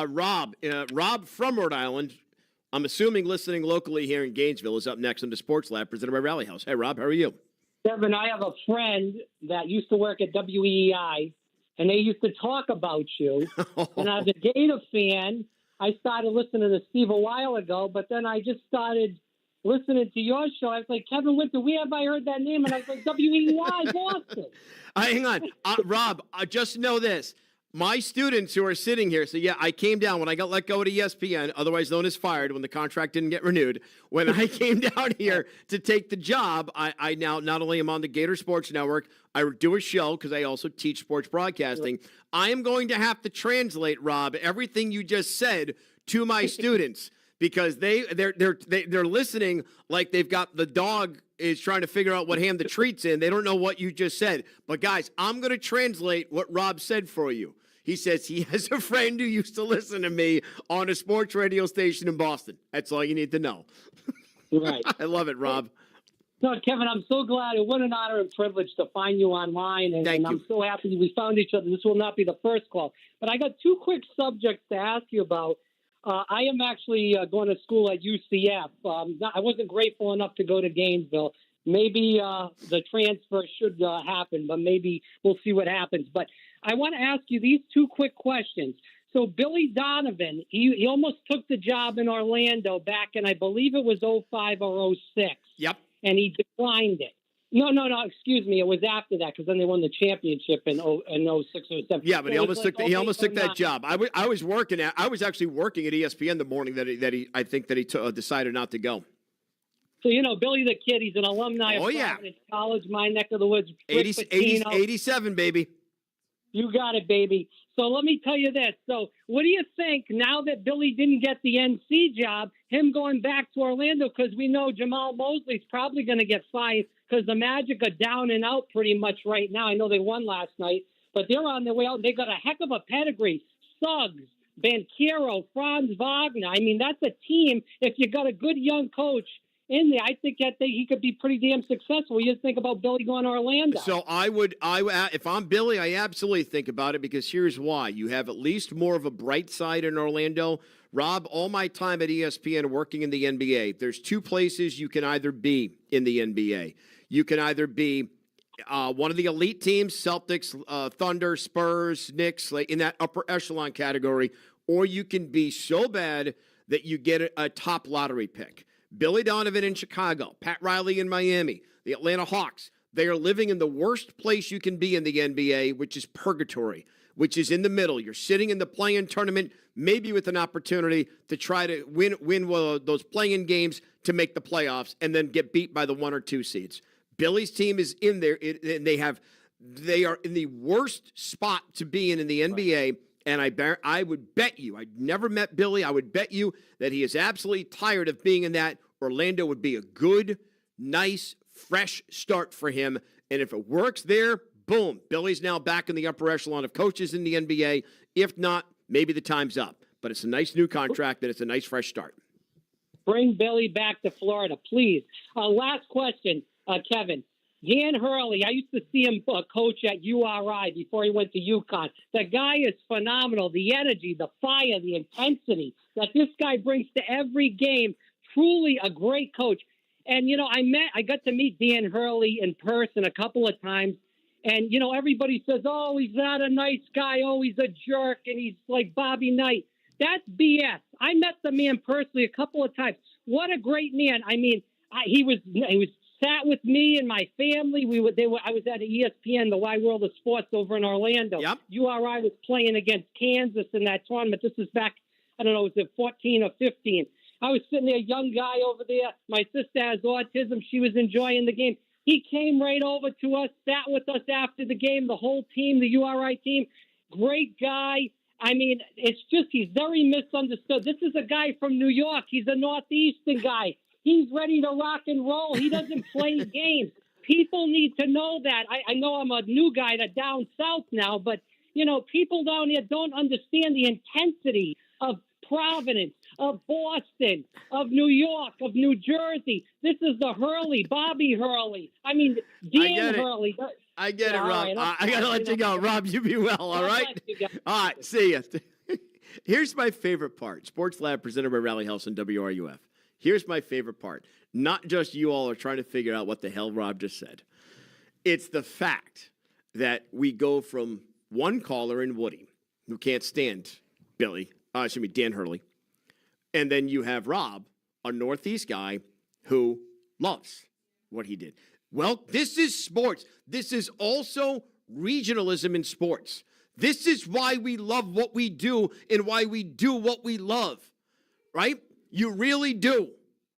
Rob from Rhode Island, I'm assuming listening locally here in Gainesville, is up next on the Sports Lab presented by Rally House. Hey, Rob, how are you? Kevin, I have a friend that used to work at WEI, and they used to talk about you. And as a Gator fan, I started listening to Steve a while ago, but then I just started listening to your show. I was like, Kevin Winter, where have I heard that name? And I was like, WEI, Boston. Hang on. Rob, just know this. My students who are sitting here, so yeah, I came down when I got let go at ESPN, otherwise known as fired, when the contract didn't get renewed. When I came down here to take the job, I now not only am on the Gator Sports Network, I do a show because I also teach sports broadcasting. I am going to have to translate, Rob, everything you just said to my students because they're listening like they've got the dog is trying to figure out what hand the treat's in. They don't know what you just said. But, guys, I'm going to translate what Rob said for you. He says he has a friend who used to listen to me on a sports radio station in Boston. That's all you need to know. Right. I love it, Rob. No, Kevin, I'm so glad. What an honor and privilege to find you online. And I'm so happy we found each other. This will not be the first call. But I got two quick subjects to ask you about. I am actually going to school at UCF. I wasn't grateful enough to go to Gainesville. Maybe the transfer should happen, but maybe we'll see what happens. But I want to ask you these two quick questions. So Billy Donovan, he almost took the job in Orlando back in, I believe it was 05 or 06. Yep. And he declined it. No, excuse me. It was after that because then they won the championship in 06 or 07. Yeah, but he almost took that job. I was actually working at ESPN the morning that he decided not to go. So, Billy the Kid, he's an alumni of Providence College, my neck of the woods. 87, baby. You got it, baby. So let me tell you this. So what do you think now that Billy didn't get the NC job, him going back to Orlando, because we know Jamal Mosley's probably going to get fired because the Magic are down and out pretty much right now. I know they won last night, but they're on their way out. They got a heck of a pedigree. Suggs, Banchero, Franz Wagner. I mean, that's a team. If you got a good young coach in there, I think that he could be pretty damn successful. You just think about Billy going to Orlando. So if I'm Billy, I absolutely think about it because here's why. You have at least more of a bright side in Orlando. Rob, all my time at ESPN working in the NBA, there's two places you can either be in the NBA. You can either be one of the elite teams, Celtics, Thunder, Spurs, Knicks, like in that upper echelon category, or you can be so bad that you get a top lottery pick. Billy Donovan in Chicago, Pat Riley in Miami, the Atlanta Hawks, they are living in the worst place you can be in the NBA, which is purgatory, which is in the middle. You're sitting in the play-in tournament, maybe with an opportunity to try to win those play-in games to make the playoffs and then get beat by the 1 or 2 seeds. Billy's team is in there, and they are in the worst spot to be in the NBA. And I would bet you, I'd never met Billy, I would bet you that he is absolutely tired of being in that. Orlando would be a good, nice, fresh start for him. And if it works there, boom, Billy's now back in the upper echelon of coaches in the NBA. If not, maybe the time's up. But it's a nice new contract and it's a nice fresh start. Bring Billy back to Florida, please. Last question, Kevin. Dan Hurley, I used to see him coach at URI before he went to UConn. The guy is phenomenal. The energy, the fire, the intensity that this guy brings to every game. Truly a great coach. And, I got to meet Dan Hurley in person a couple of times. And, everybody says, oh, he's not a nice guy. Oh, he's a jerk. And he's like Bobby Knight. That's BS. I met the man personally a couple of times. What a great man. I mean, he was sat with me and my family. I was at ESPN, the Wide World of Sports over in Orlando. Yep. URI was playing against Kansas in that tournament. This was back, I don't know, was it 14 or 15? I was sitting there, young guy over there. My sister has autism. She was enjoying the game. He came right over to us, sat with us after the game, the whole team, the URI team. Great guy. I mean, it's just he's very misunderstood. This is a guy from New York. He's a Northeastern guy. He's ready to rock and roll. He doesn't play games. People need to know that. I know I'm a new guy to down south now, but, people down here don't understand the intensity of Providence, of Boston, of New York, of New Jersey. This is the Hurley, Bobby Hurley. I mean, Dan Hurley. I get it, Rob. I got to let you go. Rob, you be well, all right? All right, see you. Here's my favorite part. Sports Lab presented by Rally House and WRUF. Here's my favorite part. Not just you all are trying to figure out what the hell Rob just said. It's the fact that we go from one caller in Woody, who can't stand Dan Hurley, and then you have Rob, a Northeast guy who loves what he did. Well, this is sports. This is also regionalism in sports. This is why we love what we do and why we do what we love, right? You really do.